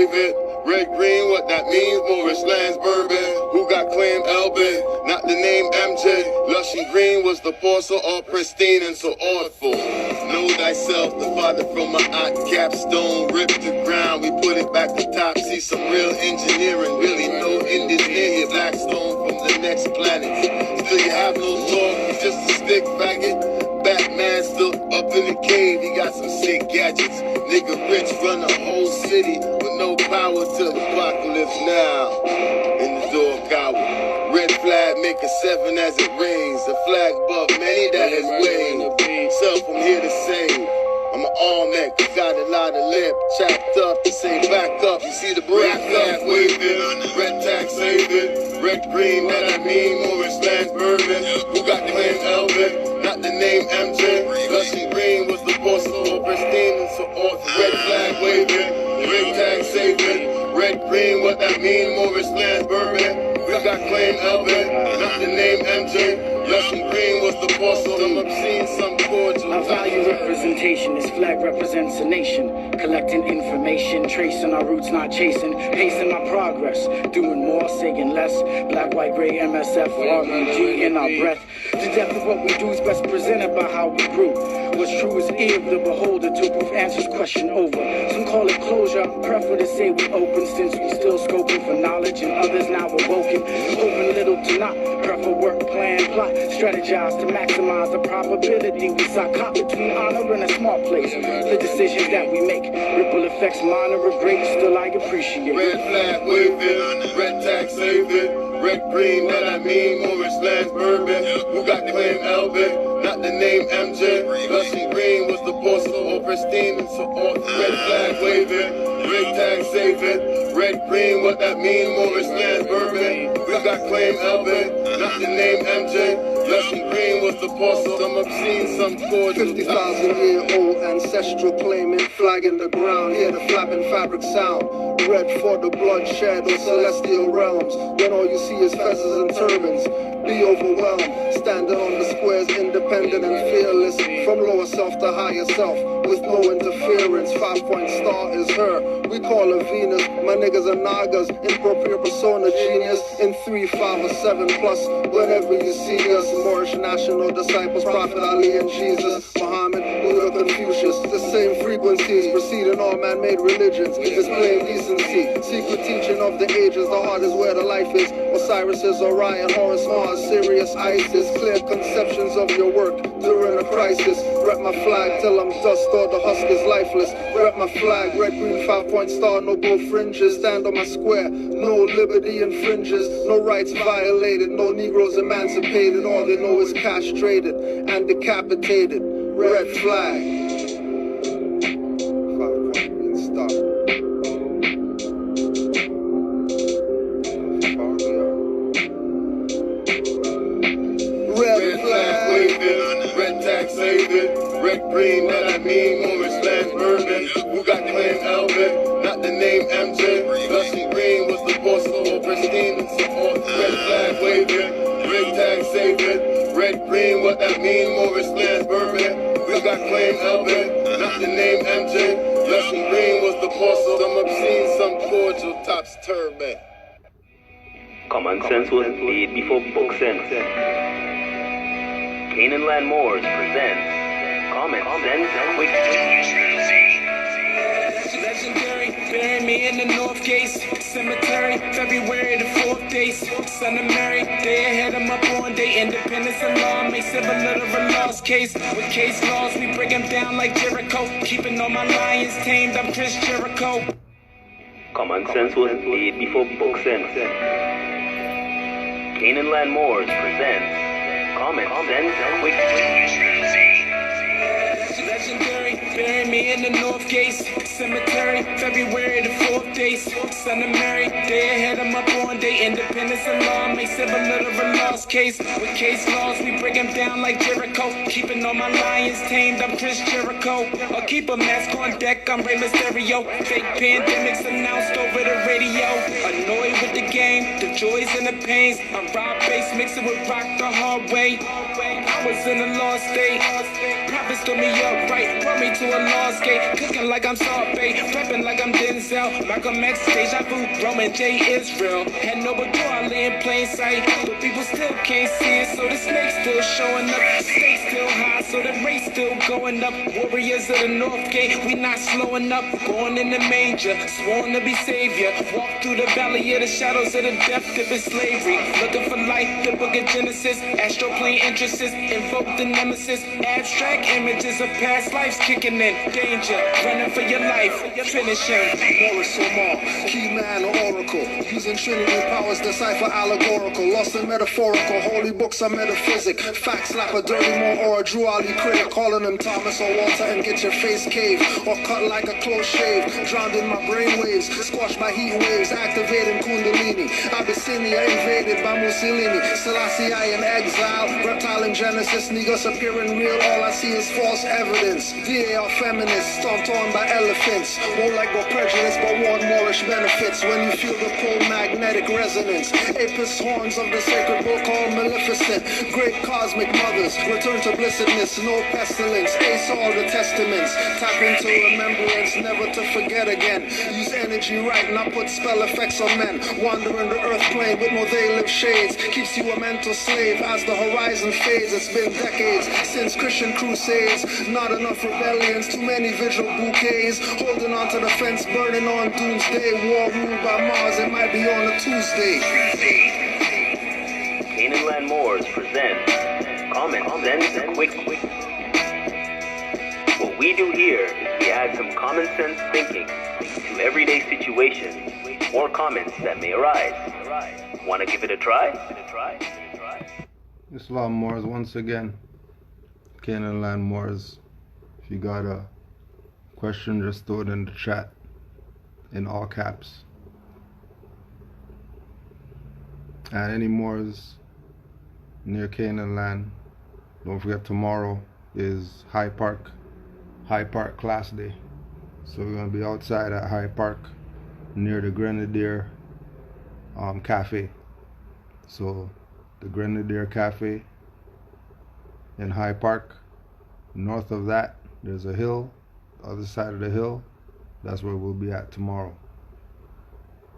wave it. Red, green, what that means, Moorish lands, bourbon. Who got claimed Elvin? Not the name MJ. Lushy green was the porcelain, all pristine and so awful. Know thyself, the father from my aunt capstone. Ripped the ground, we put it back to top. See some real engineering, really no Indies near here. Blackstone from the next planet. Still you have no talk, just a stick faggot. Batman still up in the cave, he got some sick gadgets. Nigga rich run the whole city with no power till the apocalypse now. In the door cower, red flag make a 7 as it rains. A flag above many that has waved. Self I'm here to save. I'm an all-man, got a lot of lip chopped up to say back up. You see the black flag waving, red tag saving, red green that I mean Moorish lands bourbon. Who got the name Elvin? Not the name MJ. Lushy green was the porcelain, pristine and so off. Red flag waving, red tag saving, red green what that mean Moorish lands bourbon. We got claim Elvin, not the name MJ. Lushy green was the porcelain. Some obscene, some cordial. Our value representation. This flag represents a nation. Collecting information, tracing our roots, not chasing. Pacing our progress, doing more, saying less. Black, white, gray, MSF, RPG in our breath. The depth of what we do is best presented by how we grew. What's true is ear of the beholder to proof answers question over. Some call it closure, prefer to say we open since we still scoping for knowledge and others now awoken. Open little to not, prefer work, plan, plot, strategize to maximize the probability. We sock caught between honor and a smart place. The decisions that we make, ripple effects, minor or great, still I appreciate. Red flag waving, red tag saving, red green that I mean Moorish lands bourbon. Who got the claim Elvin? Not the name MJ. Lushy green was the porcelain, all pristine and so off. Red flag waving, red tag saving, red green what that mean Moorish lands bourbon. We got claim Elvin, not the name MJ. Lushy green was the porcelain, some obscene, some cordial. 50,000-year-old ancestral claiming, flag in the ground, hear the flapping fabric sound. Red for the bloodshed of celestial realms. When all you see is feathers and turbans, be overwhelmed. Standing on the squares, independent and fearless. From lower self to higher self, with no interference. 5-point star is her. We call her Venus. My niggas are Nagas, improper persona genius. In 3, 5, or 7 plus. Whenever you see us, Moorish national disciples, Prophet Ali and Jesus, Muhammad, Buddha, Confucius. The same frequencies preceding all man-made religions. Displaying decency, secret teaching of the ages. The heart is where the life is. Osiris is Orion, Horus, Mars, Sirius, Isis. Clear conceptions of your work during a crisis. Rep my flag till I'm dust or the husk is lifeless. Rep my flag, red, green, 5-point star, no gold fringes. Stand on my square, no liberty infringes. No rights violated, no Negroes emancipated. All they know is castrated and decapitated. Red flag. 5-point green star. Red flag waving, red tag saving, red green that I mean Moorish lands bourbon. Who got the claim Elvin? Not the name MJ. Lushy green was the porcelain, all pristine and so forth. Red flag waving, red tag saving, red green what that mean Moorish lands bourbon. We got claim Elvin, not the name MJ. Lushy green was the porcelain, some obscene, some cordial, tops turban. Common sense was made before book sense. Canaanland Moors presents Common Sense Quick. Legendary, bury me in the North Gate Cemetery, February the 4th day. Son of Mary, they ahead of my born day. Independence and law may civil a lost case. With case laws, we break them down like Jericho. Keeping all my lions tamed, I'm Chris Jericho. Common sense was made before book sense. Canaanland Moors presents Common Sense Quick. Legendary, bury me in the North Gate Cemetery, February the 4th day. Son of Mary, they ahead of my born day. Independence and law may civil a lost case. With case laws, we break them down like Jericho. Keeping all my lions tamed, I'm Chris Jericho. I'll keep a mask on deck, I'm Rey Mysterio. Fake pandemics announced over the radio. Annoyed with the game, the joys and the pains. I rob bass, mix it with rock the hard way. I was in a lost state. Prophet stood me up right, brought me to a lost gate. Cooking like I'm Saute, rapping like I'm Denzel. Malcolm X, Deja Vu, Roman J, Israel. Had no but I lay in plain sight, but people still can't see it. So the snake still showing up, the stakes still high, so the race still going up. Warriors of the North Gate, we not slowing up. Born in the manger, sworn to be savior. Walk through the valley of the shadows of the death dip in slavery. Looking for life, the book of Genesis. Astroplane entrances, invoke the nemesis. Abstract images of past lives kicking in. Danger, running for your life, finishing. Moorish Omar, key man or oracle. Using Trinity powers, decipher allegorical. Lost in metaphorical, holy books are metaphysic. Facts slap a dirty more or a Drew Ali critic. Calling him Thomas or Walter and get your face caved. Or cut like a close shave. Drowned in my brain waves, squashed by heat waves. Activating Kundalini. Abyssinia invaded by Mussolini. Selassie I in exile. Reptile in Genesis, niggas appearing real. All I see is false evidence. DA are feminists, stomped on by elephants. Won't like no prejudice, but want Moorish benefits. When you feel the pull, magnetic resonance. Apis horns of the sacred book called Maleficent. Great cosmic mothers, return to blessedness. No pestilence, ace all the testaments. Tap into remembrance, never to forget again. Use energy right, not put spell effects on men. Wandering the earth plane with no they live shades. Keeps you a mental slave as the horizon fades. It's been decades since Christian crusades. Not enough rebellions, too many vigil bouquets. Holding on to the fence, burning on doomsday. War ruled by Mars, it might be on a Tuesday. Canaanland Moors presents Common Sense Quick. What we do here is we add some common sense thinking to everyday situations or comments that may arise. Want to give it a try? Islam Moors once again. Canaanland Moors. If you got a question, just throw it in the chat in all caps. And any Moors near Canaanland, don't forget tomorrow is High Park class day. So we're gonna be outside at High Park near the Grenadier Cafe. So the Grenadier Cafe in High Park, north of that there's a hill, the other side of the hill, that's where we'll be at tomorrow.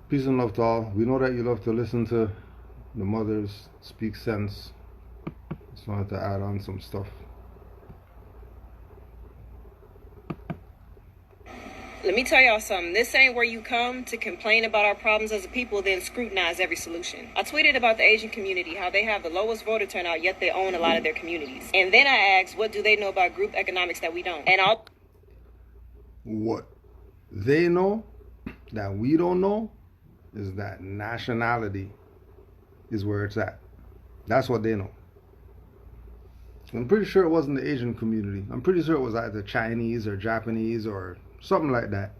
Peace and love to all. We know that you love to listen to the mothers speak sense. Just wanted to add on some stuff. Let me tell y'all something. This ain't where you come to complain about our problems as a people, then scrutinize every solution. I tweeted about the Asian community, how they have the lowest voter turnout, yet they own a lot of their communities. And then I asked, what do they know about group economics that we don't? And what they know that we don't know is that nationality is where it's at. That's what they know. I'm pretty sure it wasn't the Asian community. I'm pretty sure it was either Chinese or Japanese or something like that,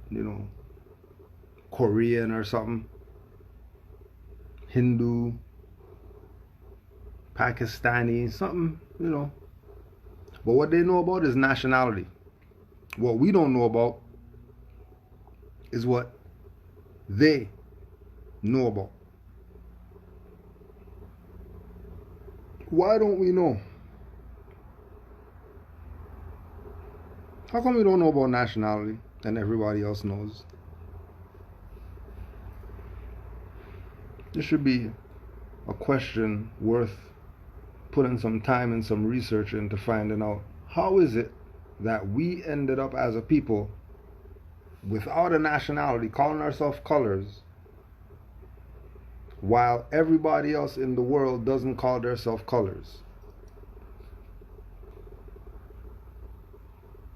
Korean or something, Hindu, Pakistani, something, But what they know about is nationality. What we don't know about is what they know about. Why don't we know? How come we don't know about nationality and everybody else knows? This should be a question worth putting some time and some research into finding out. How is it that we ended up as a people without a nationality, calling ourselves colors, while everybody else in the world doesn't call themselves colors?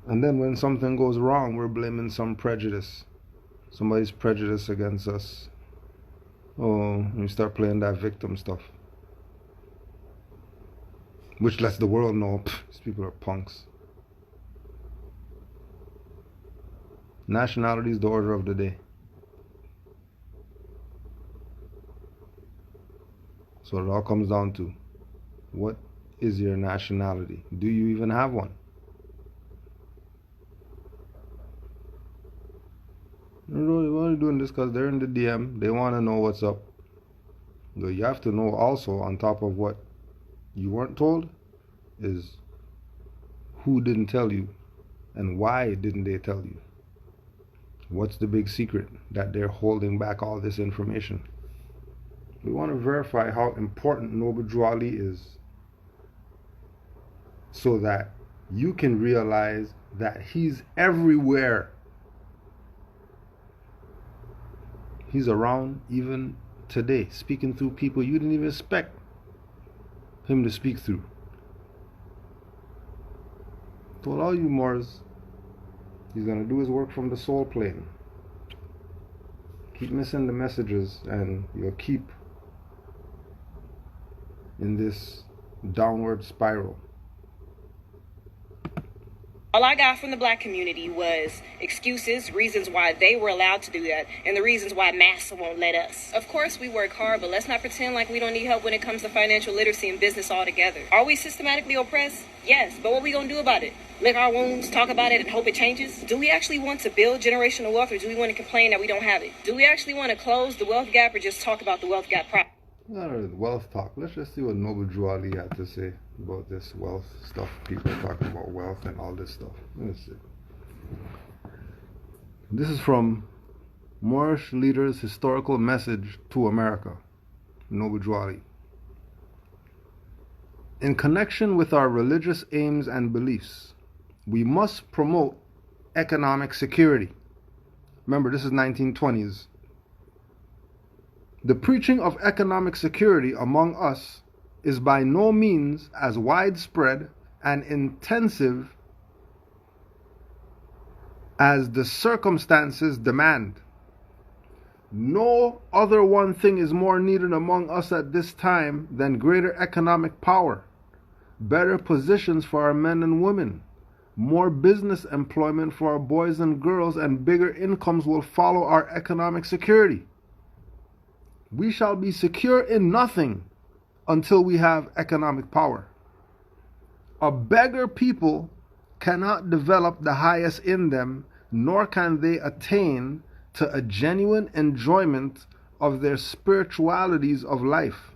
And then when something goes wrong, we're blaming some prejudice. Somebody's prejudice against us. Oh, we start playing that victim stuff. Which lets the world know, these people are punks. Nationality is the order of the day. So it all comes down to, what is your nationality? Do you even have one? They're only doing this because they're in the DM. They want to know what's up. But you have to know also, on top of what you weren't told, is Who didn't tell you? And why didn't they tell you? What's the big secret that they're holding back all this information? We want to verify how important Noble Drew Ali is, so that you can realize that he's everywhere. He's around even today, speaking through people you didn't even expect him to speak through. Told all you Moors, he's going to do his work from the soul plane. Keep missing the messages and you'll keep in this downward spiral. All I got from the black community was excuses, reasons why they were allowed to do that, and the reasons why massa won't let us. Of course, we work hard, but let's not pretend like we don't need help when it comes to financial literacy and business altogether. Are we systematically oppressed? Yes, but what are we going to do about it? Lick our wounds, talk about it, and hope it changes? Do we actually want to build generational wealth, or do we want to complain that we don't have it? Do we actually want to close the wealth gap, or just talk about the wealth gap problem? Wealth talk. Let's just see what Noble Drew Ali had to say about this wealth stuff. People are talking about wealth and all this stuff. Let's see. This is from Moorish Leaders' Historical Message to America, Noble Drew Ali. In connection with our religious aims and beliefs, we must promote economic security. Remember, this is 1920s. The preaching of economic security among us is by no means as widespread and intensive as the circumstances demand. No other one thing is more needed among us at this time than greater economic power, better positions for our men and women, more business employment for our boys and girls, and bigger incomes will follow our economic security. We shall be secure in nothing until we have economic power. A beggar people cannot develop the highest in them, nor can they attain to a genuine enjoyment of their spiritualities of life.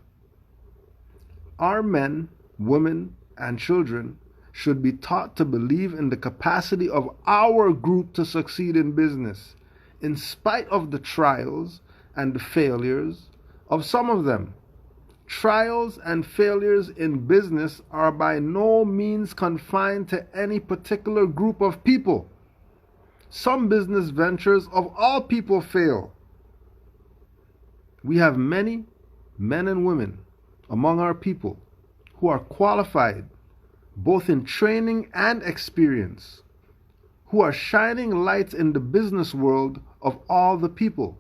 Our men, women, and children should be taught to believe in the capacity of our group to succeed in business, in spite of the trials and the failures of some of them. Trials and failures in business are by no means confined to any particular group of people. Some business ventures of all people fail. We have many men and women among our people who are qualified both in training and experience, who are shining lights in the business world of all the people.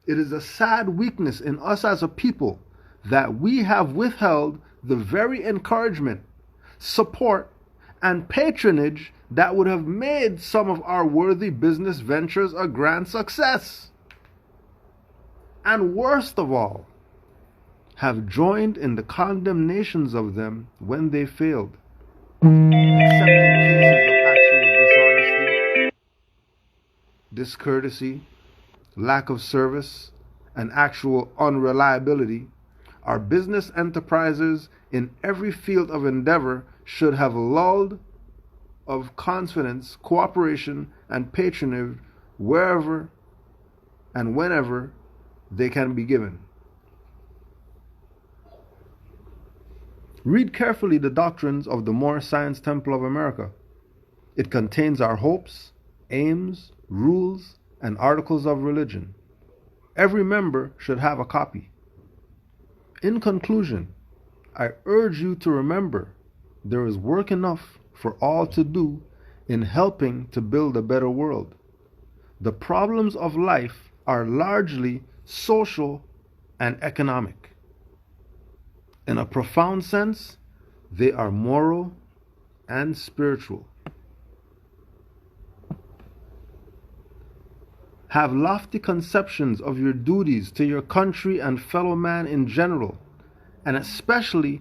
It is a sad weakness in us as a people that we have withheld the very encouragement, support, and patronage that would have made some of our worthy business ventures a grand success. And worst of all, have joined in the condemnations of them when they failed, accepting cases of actual dishonesty, discourtesy, lack of service, and actual unreliability. Our business enterprises in every field of endeavor should have lulled of confidence, cooperation, and patronage wherever and whenever they can be given. Read carefully the doctrines of the Moorish Science Temple of America. It contains our hopes, aims, rules, and articles of religion. Every member should have a copy. In conclusion, I urge you to remember there is work enough for all to do in helping to build a better world. The problems of life are largely social and economic. In a profound sense, they are moral and spiritual. Have lofty conceptions of your duties to your country and fellow man in general, and especially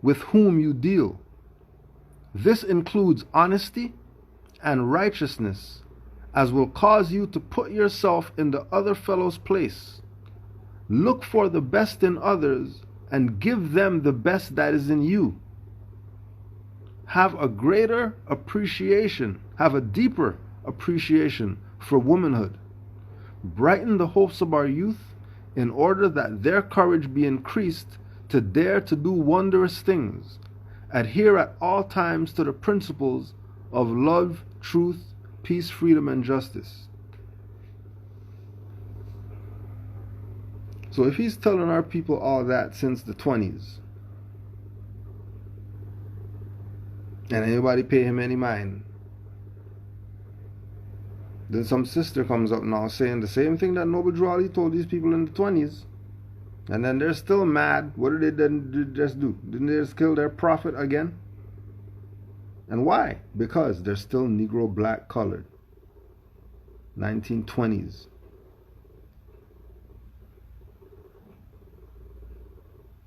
with whom you deal. This includes honesty and righteousness, as will cause you to put yourself in the other fellow's place. Look for the best in others and give them the best that is in you. have a greater appreciation, have a deeper appreciation for womanhood. Brighten the hopes of our youth in order that their courage be increased to dare to do wondrous things. Adhere at all times to the principles of love, truth, peace, freedom, and justice. So if he's telling our people all that since the 20s, and anybody pay him any mind, then some sister comes up now saying the same thing that Noble Drew Ali told these people in the 20s, and then they're still mad. What did they then just do? Didn't they just kill their prophet again? And why? Because they're still Negro black colored. 1920s.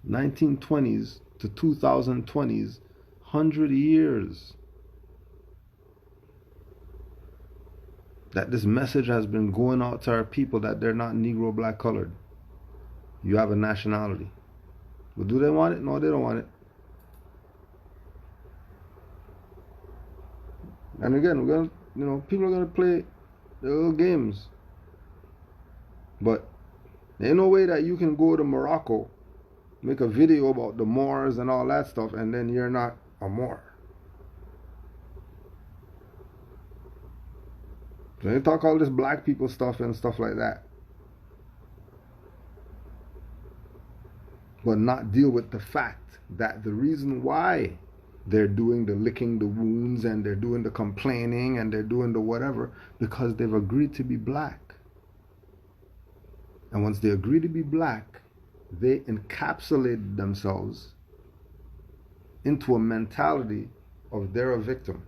1920s to 2020s, 100 years that this message has been going out to our people that they're not Negro black colored. You have a nationality. But do they want it? No, they don't want it. And again, we're gonna, people are gonna play their little games. But there ain't no way that you can go to Morocco, make a video about the Moors and all that stuff, and then you're not a Moor. So they talk all this black people stuff and stuff like that, but not deal with the fact that the reason why they're doing the licking the wounds and they're doing the complaining and they're doing the whatever, because they've agreed to be black. And once they agree to be black, they encapsulate themselves into a mentality of they're a victim.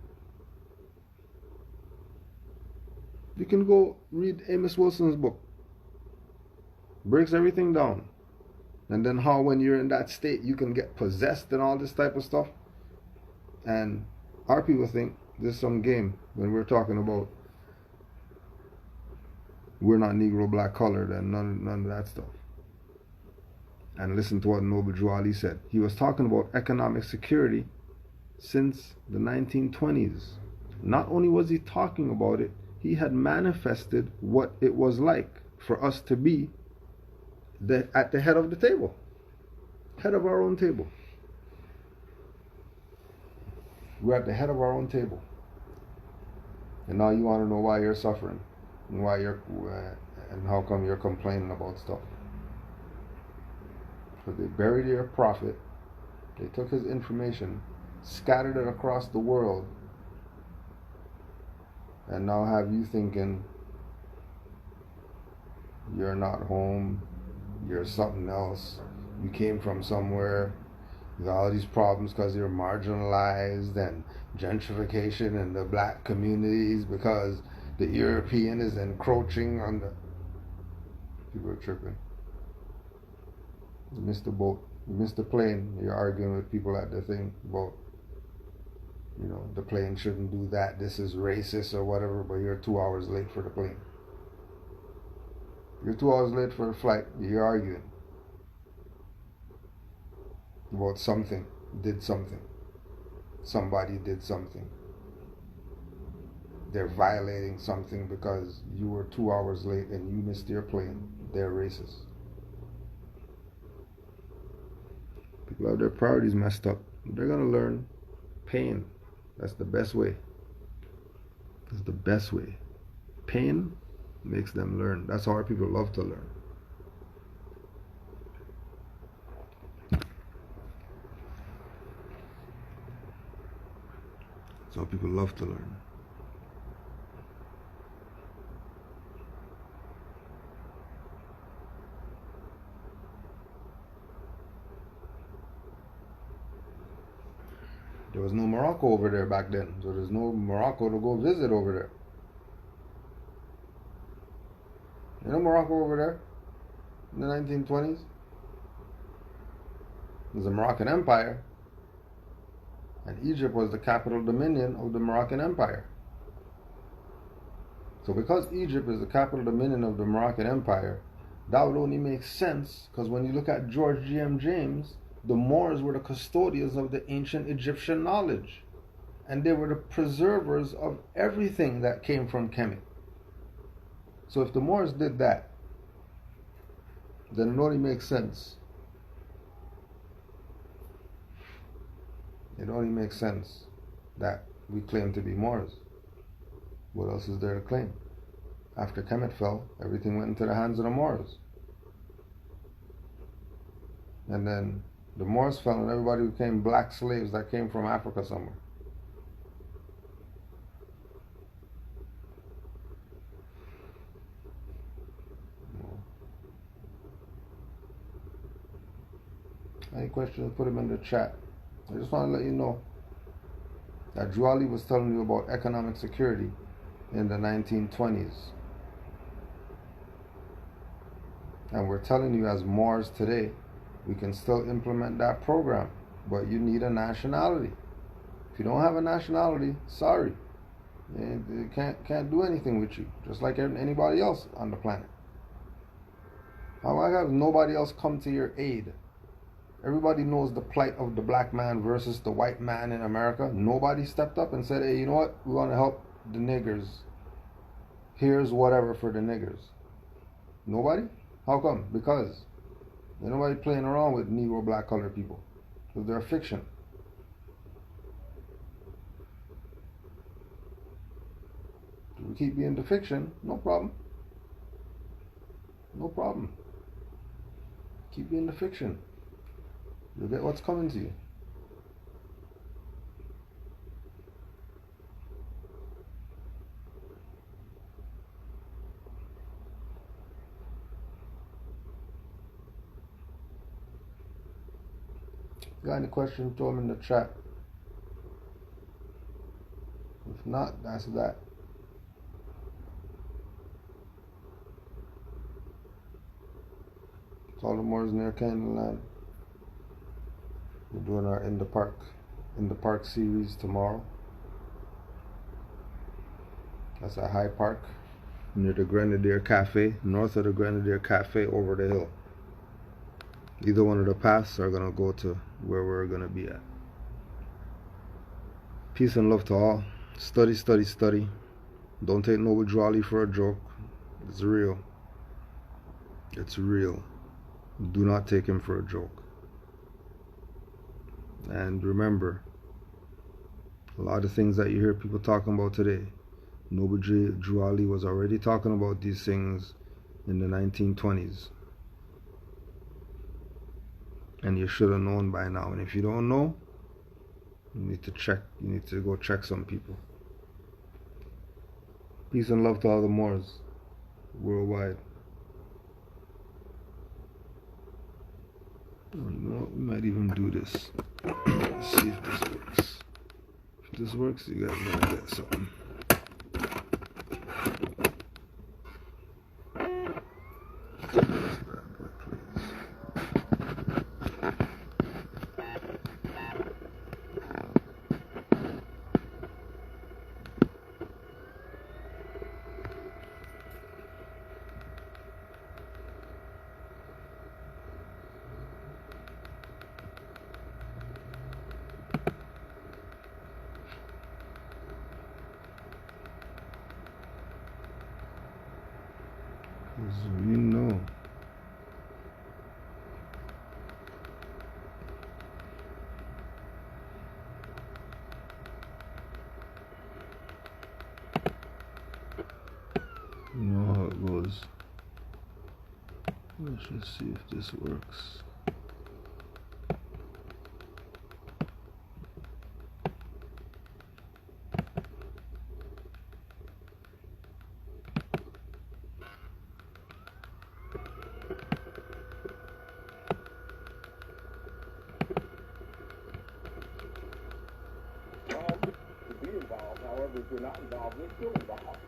You can go read Amos Wilson's book. Breaks everything down. And then how when you're in that state you can get possessed and all this type of stuff. And our people think this is some game when we're talking about we're not Negro black colored and none of that stuff. And listen to what Noble Drew Ali said. He was talking about economic security since the 1920s. Not only was he talking about it, he had manifested what it was like for us to be at the head of the table, head of our own table. We're at the head of our own table. And now you want to know why you're suffering and why and how come you're complaining about stuff. Because they buried your prophet, they took his information, scattered it across the world, and now have you thinking you're not home, you're something else, you came from somewhere, with all these problems because you're marginalized, and gentrification in the black communities because the European is encroaching on the... People are tripping. You missed the boat, you missed the plane, you're arguing with people at the thing about, the plane shouldn't do that, this is racist or whatever, but you're 2 hours late for the plane. You're 2 hours late for a flight, you're arguing about something, somebody did something. They're violating something because you were 2 hours late and you missed your plane. They're racist. People have their priorities messed up. They're going to learn pain. That's the best way. That's the best way. Pain makes them learn. That's how our people love to learn. So people love to learn. There was no Morocco over there back then, so there's no Morocco to go visit over there. You know Morocco over there in the 1920s? There's a Moroccan Empire, and Egypt was the capital dominion of the Moroccan Empire. So because Egypt is the capital dominion of the Moroccan Empire, that would only make sense because when you look at George G.M. James, the Moors were the custodians of the ancient Egyptian knowledge. And they were the preservers of everything that came from Kemet. So if the Moors did that, then it only makes sense. It only makes sense that we claim to be Moors. What else is there to claim? After Kemet fell, everything went into the hands of the Moors. And then the Moors fell and everybody became black slaves that came from Africa somewhere. Any questions, put them in the chat. I just want to let you know that Juali was telling you about economic security in the 1920s. And we're telling you as Moors today, we can still implement that program, but you need a nationality. If you don't have a nationality, sorry. They can't do anything with you, just like anybody else on the planet. How have nobody else come to your aid? Everybody knows the plight of the black man versus the white man in America. Nobody stepped up and said, hey, you know what? We want to help the niggers. Here's whatever for the niggers. Nobody? How come? Because there's nobody playing around with Negro black colored people. Because they're a fiction. If we keep being the fiction, no problem. No problem. Keep being the fiction. You'll get what's coming to you. Got any questions, throw them in the chat. If not, that's that. It's all the Moors near Canaanland. We're doing our in the park series tomorrow. That's at High Park, near the Grenadier Cafe, north of the Grenadier Cafe, over the hill. Either one of the paths are gonna go to where we're gonna be at. Peace and love to all. Study, study, study. Don't take no withdrawal for a joke. It's real. It's real. Do not take him for a joke. And remember, a lot of things that you hear people talking about today, Noble Juali was already talking about these things in the 1920s. And you should have known by now. And if you don't know, you need to check. You need to go check some people. Peace and love to all the Moors worldwide. Oh, you know what? We might even do this. Let's see if this works. If this works, you guys are gonna get something. You know. You know how it goes. Let's just see if this works. If you're not involved, we're still involved.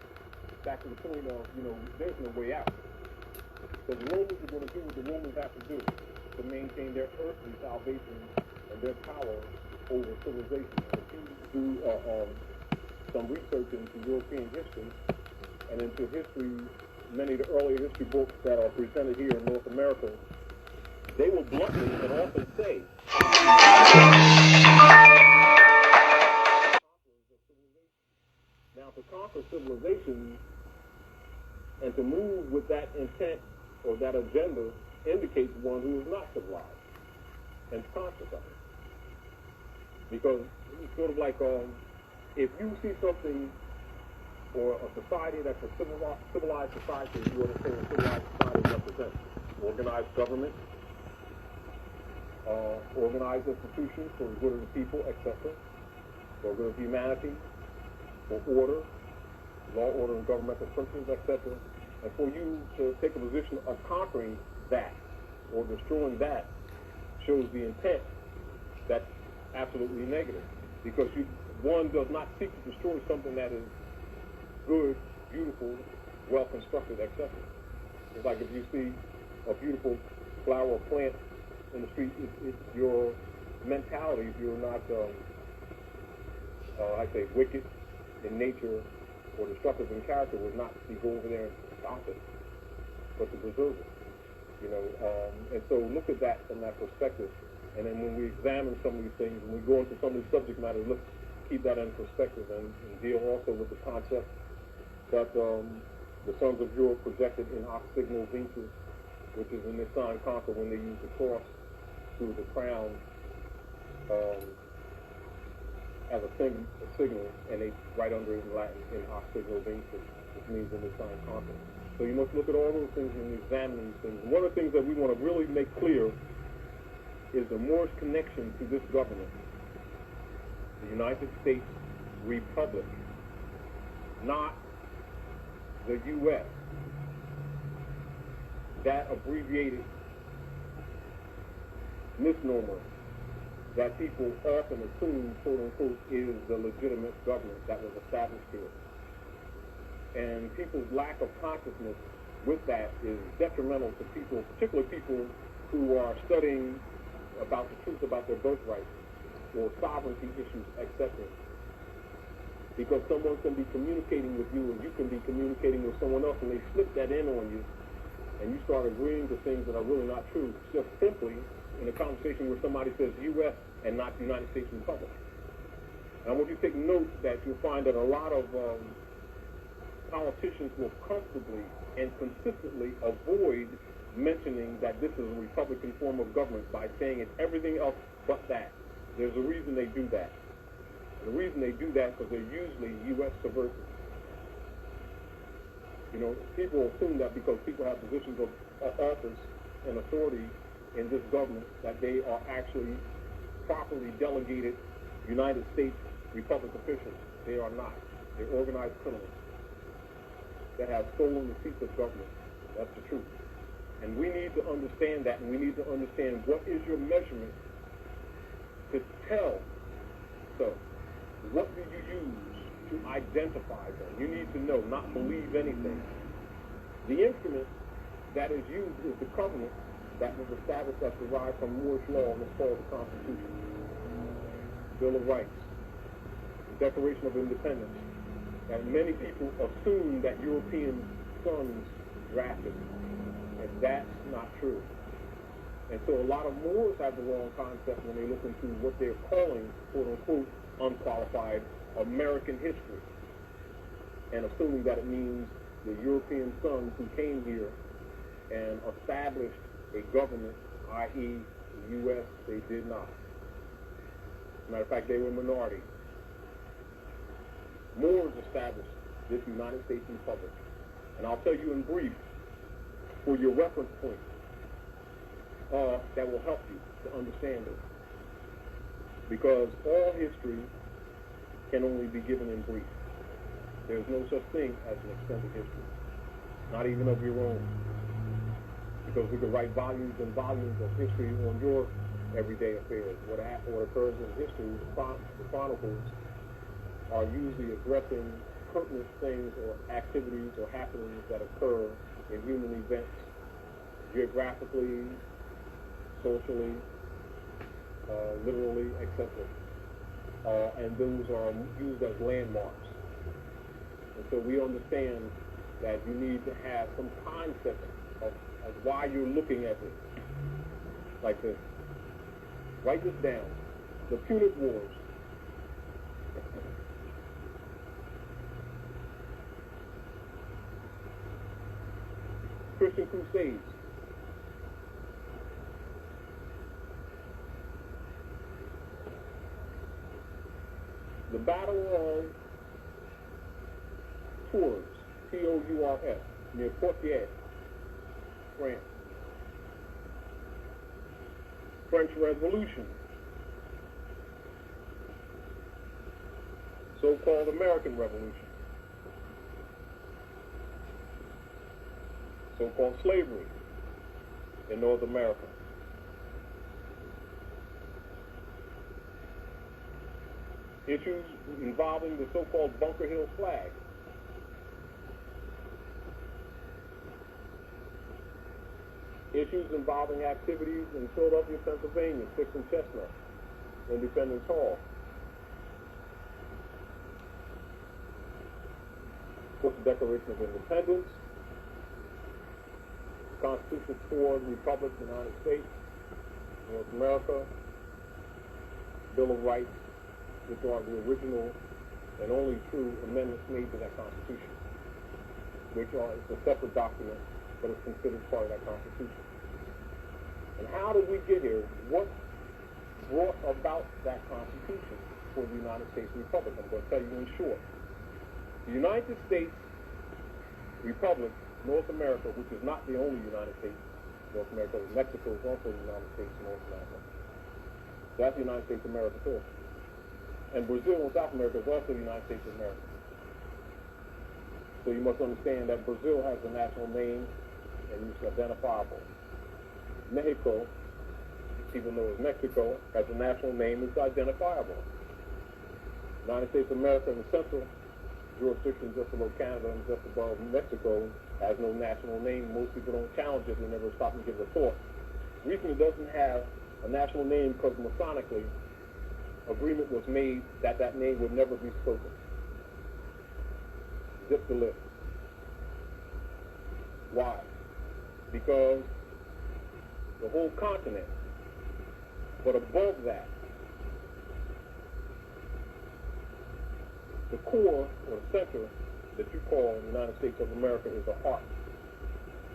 Back to the point of, there's no way out. Because the Romans are going to do what the Romans have to do to maintain their earthly salvation and their power over civilization. If you do some research into European history and into history, many of the earlier history books that are presented here in North America, they will bluntly and often say conquer civilizations and to move with that intent or that agenda indicates one who is not civilized and conscious of it. Because it's sort of like if you see something or a society that's a civilized society, you understand what civilized society represents. Organized government, organized institutions for the good of the people, etc., for the good of humanity, for order, law, order, and governmental principles, etc., and for you to take a position of conquering that or destroying that shows the intent that's absolutely negative, because one does not seek to destroy something that is good, beautiful, well constructed, etc. It's like if you see a beautiful flower or plant in the street, it's your mentality. If you're not, I say, wicked in nature or destructive in character, would not be go over there and stop it, but to preserve it. You know, and so look at that from that perspective. And then when we examine some of these things, when we go into some of these subject matters, let's keep that in perspective and deal also with the concept that the sons of Europe projected in hoc signo vinces, which is in the sign conquer when they use the cross through the crown as a signal, and they write under it in Latin in hoc signo vinces, which means in the sign conquer. So you must look at all those things when you examine these things. And one of the things that we want to really make clear is the Moorish connection to this government, the United States Republic, not the U.S. That abbreviated misnomer that people often assume, quote unquote, is the legitimate government that was established here. And people's lack of consciousness with that is detrimental to people, particularly people who are studying about the truth about their birthright or sovereignty issues, etc. Because someone can be communicating with you and you can be communicating with someone else, and they slip that in on you, and you start agreeing to things that are really not true, just simply in a conversation where somebody says U.S. and not the United States Republic. And I want you to take note that you'll find that a lot of politicians will comfortably and consistently avoid mentioning that this is a Republican form of government by saying it's everything else but that. There's a reason they do that. The reason they do that is because they're usually U.S. subversives. You know, people assume that because people have positions of office and authority in this government that they are actually properly delegated United States Republic officials. They are not. They're organized criminals that have stolen the seats of government. That's the truth. And we need to understand that, and we need to understand what is your measurement to tell. So, what do you use to identify them? You need to know, not believe anything. The instrument that is used is the covenant that was established, that's derived from Moorish law, and it's called the Constitution, Bill of Rights, the Declaration of Independence. And many people assume that European sons drafted, and that's not true. And so a lot of Moors have the wrong concept when they look into what they're calling, quote unquote, unqualified American history, and assuming that it means the European sons who came here and established a government, i.e. the U.S., they did not. As a matter of fact, they were a minority. Moors established this United States Republic. And I'll tell you in brief, for your reference point, that will help you to understand it. Because all history can only be given in brief. There's no such thing as an extended history, not even of your own. Because we could write volumes and volumes of history on your everyday affairs. What occurs in history, the chronicles are usually addressing pertinent things or activities or happenings that occur in human events, geographically, socially, literally, etc. And those are used as landmarks. And so we understand that you need to have some concept of why you're looking at this. Like this. Write this down. The Punic Wars. Christian Crusades. The Battle of Tours, Tours, near Poitiers, France. French Revolution, so-called American Revolution, so-called slavery in North America. Issues involving the so-called Bunker Hill flag. Issues involving activities in Philadelphia, Pennsylvania, 6th and Chestnut, Independence Hall. Of course, the Declaration of Independence, Constitution for the Republic of the United States, North America, Bill of Rights, which are the original and only true amendments made to that Constitution, which are it's a separate document, but it's considered part of that Constitution. And how did we get here? What brought about that Constitution for the United States Republic? I'm going to tell you in short. The United States Republic, North America, which is not the only United States, North America, Mexico is also the United States, North America. So that's the United States of America too. And Brazil and South America is also the United States of America. So you must understand that Brazil has a national name and it's identifiable. Mexico, even though it's Mexico, has a national name, it's identifiable. The United States of America in the central jurisdiction just below Canada and just above Mexico has no national name. Most people don't challenge it. They never stop and give it a thought. The reason it doesn't have a national name because masonically agreement was made that that name would never be spoken. Zip the lip. Why? Because the whole continent, but above that, the core or the center that you call the United States of America is the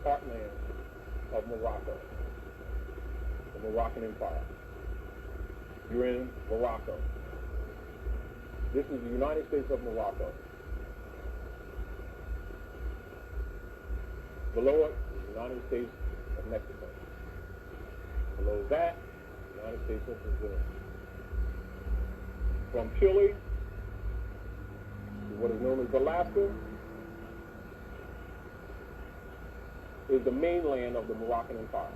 heartland of Morocco, the Moroccan Empire. You're in Morocco. This is the United States of Morocco. Below it is the United States of Mexico. Below that, the United States of Brazil. From Chile to what is known as Alaska is the mainland of the Moroccan Empire.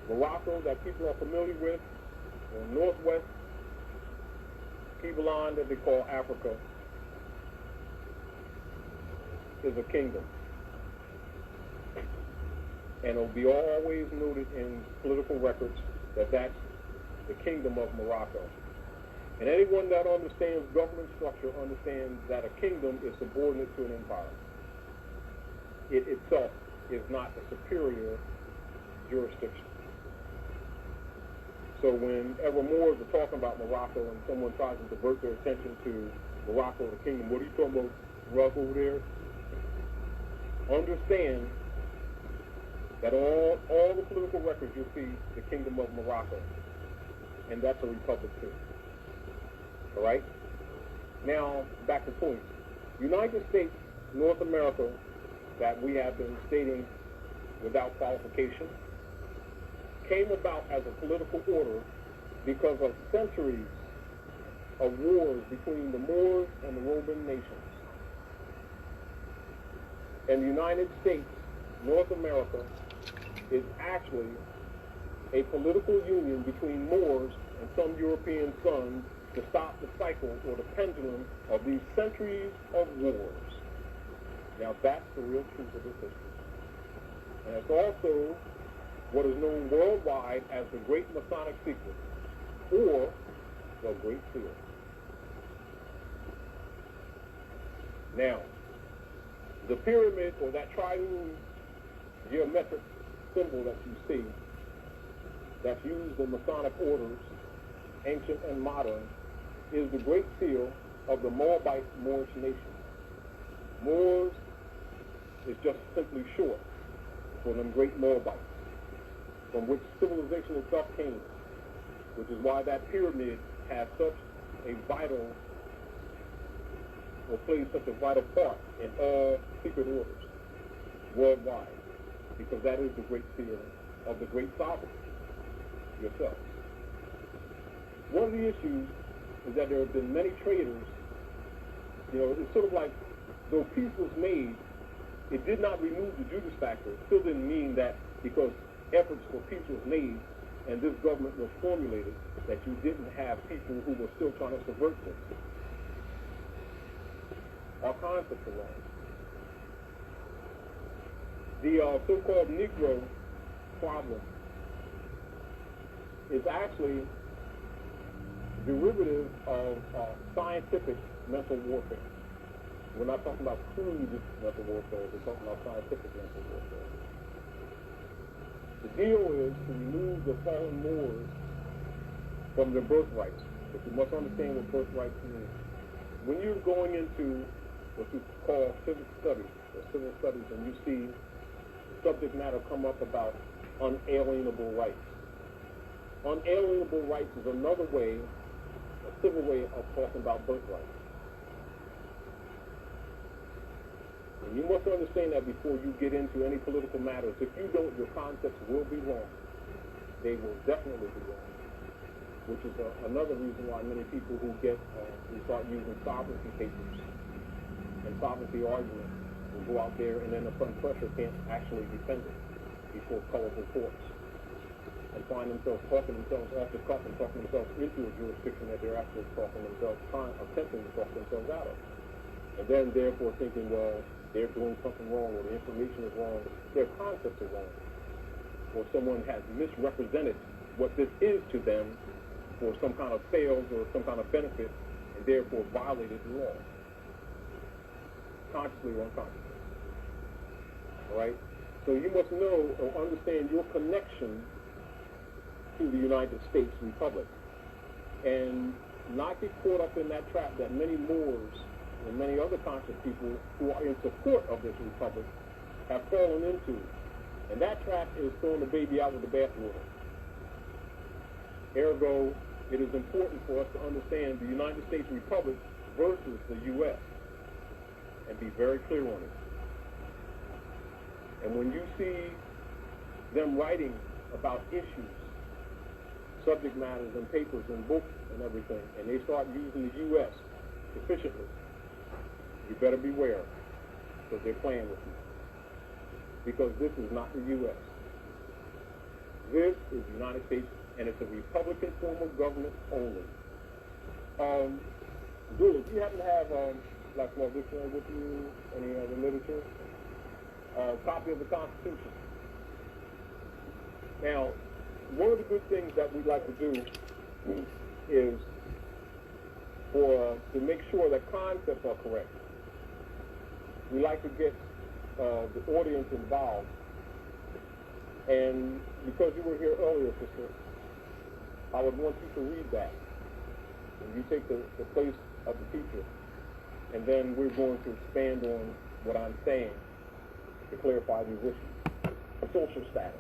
Morocco, that people are familiar with, on northwest Kibaland that they call Africa, is a kingdom. And it'll be always noted in political records that that's the kingdom of Morocco. And anyone that understands government structure understands that a kingdom is subordinate to an empire. It itself is not a superior jurisdiction. So whenever Moors are talking about Morocco and someone tries to divert their attention to Morocco, the kingdom, what are you talking about, Morocco over there? Understand that all the political records you'll see the kingdom of Morocco, and that's a republic too. All right? Now, back to points. United States, North America, that we have been stating without qualification, came about as a political order because of centuries of wars between the Moors and the Roman nations. And the United States, North America, is actually a political union between Moors and some European sons to stop the cycle or the pendulum of these centuries of wars. Now that's the real truth of this history. And it's also what is known worldwide as the Great Masonic Secret, or the Great Seal. Now, the pyramid, or that triune geometric symbol that you see, that's used in Masonic orders, ancient and modern, is the Great Seal of the Moabite Moorish nation. Moors is just simply short for them great Moabites, from which civilization itself came, which is why that pyramid has such a vital, or plays such a vital part in all secret orders worldwide, because that is the great fear of the great sovereign, yourself. One of the issues is that there have been many traitors. You know, it's sort of like, though peace was made, it did not remove the Judas factor. It still didn't mean that because efforts for peace was made and this government was formulated, that you didn't have people who were still trying to subvert this. Our concepts are wrong. The so-called Negro problem is actually derivative of scientific mental warfare. We're not talking about crude mental warfare, we're talking about scientific mental warfare. The deal is to remove the fallen Moors from their birthrights. But you must understand what birthrights mean. When you're going into what you call civic studies, or civil studies, and you see subject matter come up about unalienable rights. Unalienable rights is another way, a civil way of talking about birthrights. And you must understand that before you get into any political matters. If you don't, your concepts will be wrong. They will definitely be wrong. Which is another reason why many people who start using sovereignty papers and sovereignty arguments will go out there and then upon pressure can't actually defend it before colorful courts and find themselves talking themselves off the cuff and talking themselves into a jurisdiction that they're actually attempting to talk themselves out of. And then therefore thinking, well, they're doing something wrong, or the information is wrong, their concepts are wrong, or someone has misrepresented what this is to them for some kind of sales or some kind of benefit, and therefore violated the law, consciously or unconsciously. All right? So you must know or understand your connection to the United States Republic, and not get caught up in that trap that many Moors and many other conscious people who are in support of this republic have fallen into. And that trap is throwing the baby out with the bathwater. Ergo, it is important for us to understand the United States Republic versus the U.S. and be very clear on it. And when you see them writing about issues, subject matters and papers and books and everything, and they start using the U.S. efficiently, you better beware, because they're playing with you. Because this is not the U.S. This is the United States, and it's a Republican form of government only. Julie, do you happen to have Black Small Dictionary with you? Any other literature? Copy of the Constitution. Now, one of the good things that we'd like to do is to make sure that concepts are correct. We like to get the audience involved. And because you were here earlier, sister, I would want you to read that. And you take the place of the teacher. And then we're going to expand on what I'm saying to clarify these issues. Social status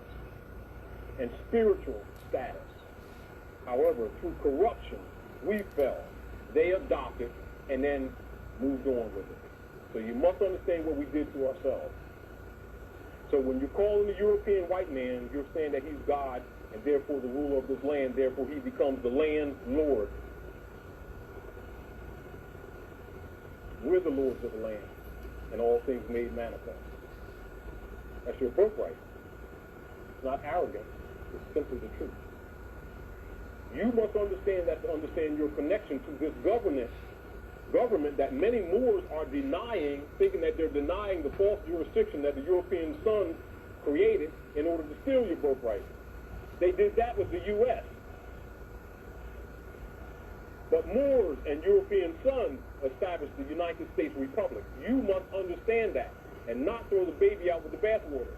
and spiritual status. However, through corruption, we fell. They adopted and then moved on with it. So you must understand what we did to ourselves. So when you're calling the European white man, you're saying that he's God and therefore the ruler of this land, therefore he becomes the landlord. We're the lords of the land and all things made manifest. That's your birthright. It's not arrogant. It's simply the truth. You must understand that to understand your connection to this government that many Moors are denying, thinking that they're denying the false jurisdiction that the European sun created in order to steal your birthright. They did that with the U.S. But Moors and European sons established the United States Republic. You must understand that and not throw the baby out with the bathwater.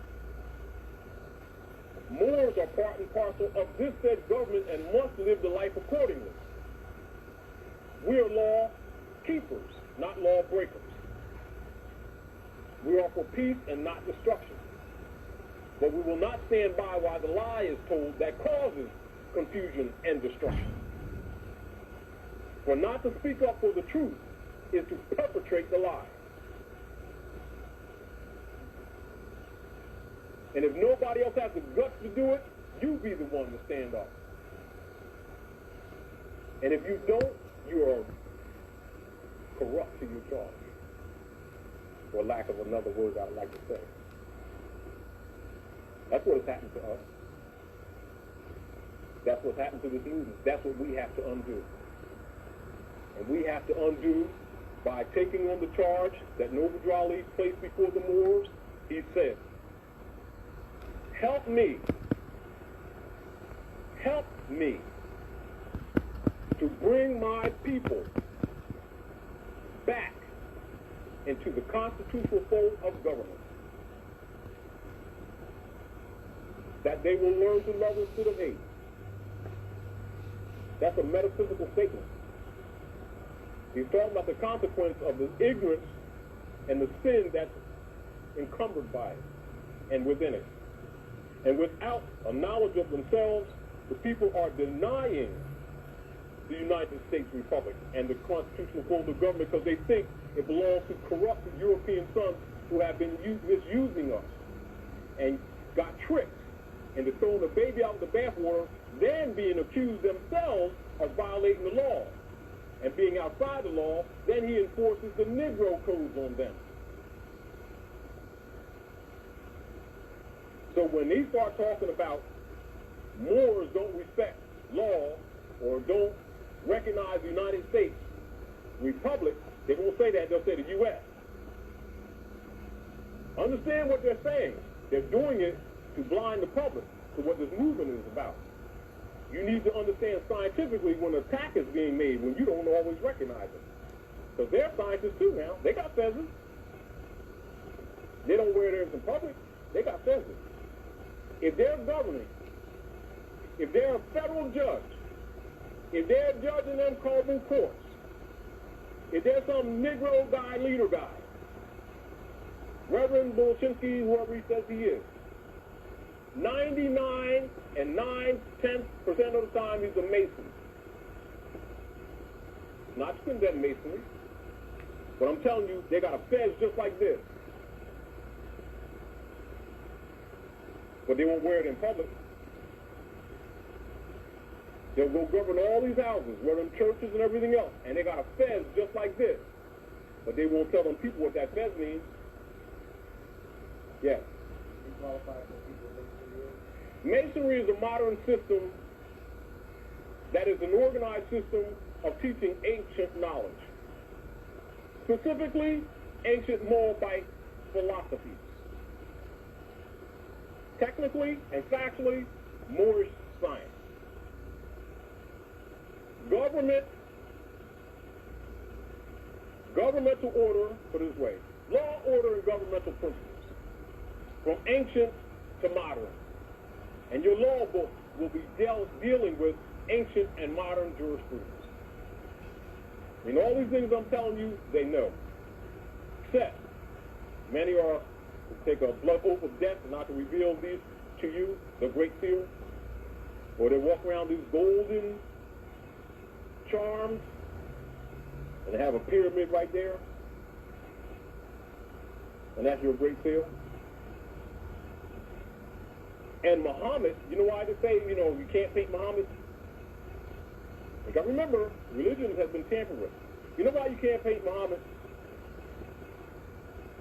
Moors are part and parcel of this said government and must live the life accordingly. We are law keepers, not law breakers. We are for peace and not destruction. But we will not stand by while the lie is told that causes confusion and destruction. For not to speak up for the truth is to perpetrate the lie. And if nobody else has the guts to do it, you be the one to stand up. And if you don't, you are corrupt to your charge. For lack of another word I'd like to say. That's what has happened to us. That's what's happened to the students. That's what we have to undo. And we have to undo by taking on the charge that Noble Raleigh placed before the Moors. He said, help me to bring my people back into the constitutional fold of government. That they will learn to love instead of hate. That's a metaphysical statement. He's talking about the consequence of the ignorance and the sin that's encumbered by it and within it. And without a knowledge of themselves, the people are denying the United States Republic and the constitutional form of government because they think it belongs to corrupt European sons who have been misusing us and got tricked into throwing the baby out with the bathwater, then being accused themselves of violating the law. And being outside the law, then he enforces the Negro codes on them. So when they start talking about Moors don't respect law or don't recognize the United States Republic, they won't say that, they'll say the U.S. Understand what they're saying. They're doing it to blind the public to what this movement is about. You need to understand scientifically when an attack is being made, when you don't always recognize it. Because they're scientists too now. They got feathers. They don't wear theirs in public. They got feathers. If they're governing, if they're a federal judge, if they're judging them carbon courts, if there's some Negro guy, leader guy, Reverend Bolshinsky, whoever he says he is, 99 9/10% of the time he's a Mason. Not to condemn Masonry, but I'm telling you, they got a fez just like this. But they won't wear it in public. They'll go govern all these houses, wear them churches and everything else, and they got a fez just like this. But they won't tell them people what that fez means. Yes. Masonry is a modern system that is an organized system of teaching ancient knowledge. Specifically, ancient Moabite philosophies. Technically and factually, Moorish science. Governmental order, put it this way, law, order, and governmental principles, from ancient to modern. And your law book will be dealing with ancient and modern jurisprudence. I mean, all these things I'm telling you, they know. Except, many are to take a blood oath of death not to reveal these to you, the Great Seal, or they walk around these golden charms, and they have a pyramid right there, and that's your Great Seal. And Muhammad, you know why they say, you can't paint Muhammad? You got to remember, religion has been tampered with. You know why you can't paint Muhammad?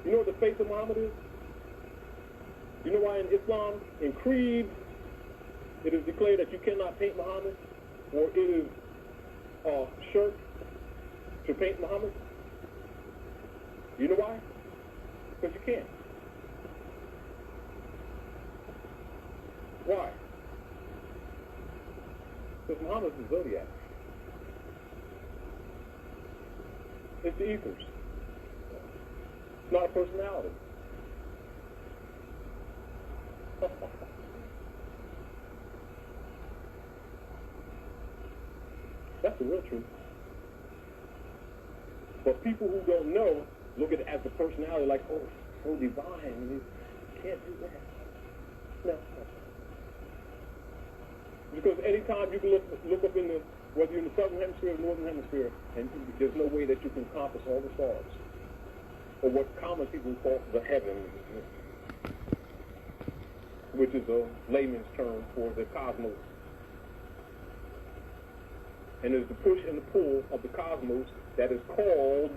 You know what the face of Muhammad is? You know why in Islam, in creed, it is declared that you cannot paint Muhammad, or it is a shirk to paint Muhammad? You know why? Because you can't. Why? Because Muhammad's the zodiac. It's the ethers. It's not a personality. That's the real truth. But people who don't know look at it as a personality like, oh, so divine. You can't do that. No. Because anytime you can look up in the, whether you're in the southern hemisphere or northern hemisphere, and there's no way that you can encompass all the stars, or what common people call the heavens, which is a layman's term for the cosmos. And there's the push and the pull of the cosmos that is called